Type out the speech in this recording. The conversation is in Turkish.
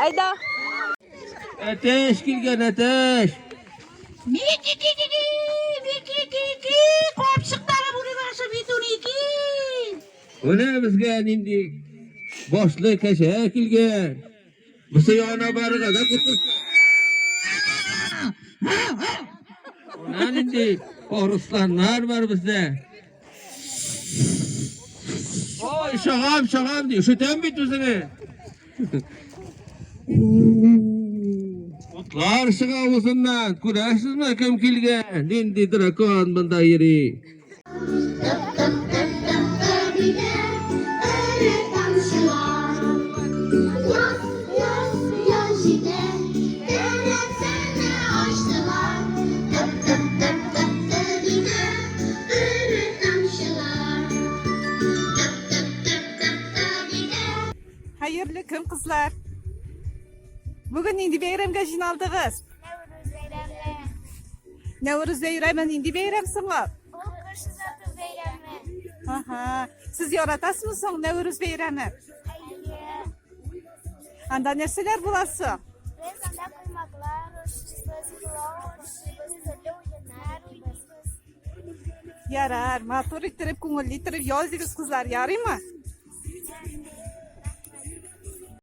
Ayda. Ateş kilgen ateş. Komşulara bunu varsa bir tuniki. O ne bizgen indi? Boşlu keşe kilgen. Bu seyana barıga da kutu. O ne indi? Oruslanlar var bizde. Oy şagam diyor. Şu tembit üzere. Kutlar şıgavuzundan. Kuraşsız mı kim kilgen? Dindi drakon bunda yeri. Hayırlı gün kızlar. Bugün indi beyramga jinoldingiz. Nәүрүз бәйрәме. Nәүрүз beyramı indi beyramsыңlar. Ул кеше заты бәйрәме. Aha. Siz yaratasınız soң Nәүрүз beyramı. Әйе. Anda нәрселәр буласы? Без анда куймаклар урышыбыз, пылау урышыбыз, төрле уеннар уйнарбыз. Yarar. Матур иттереп, күңелле иттереп яздыгыз кызлар, ярыймы?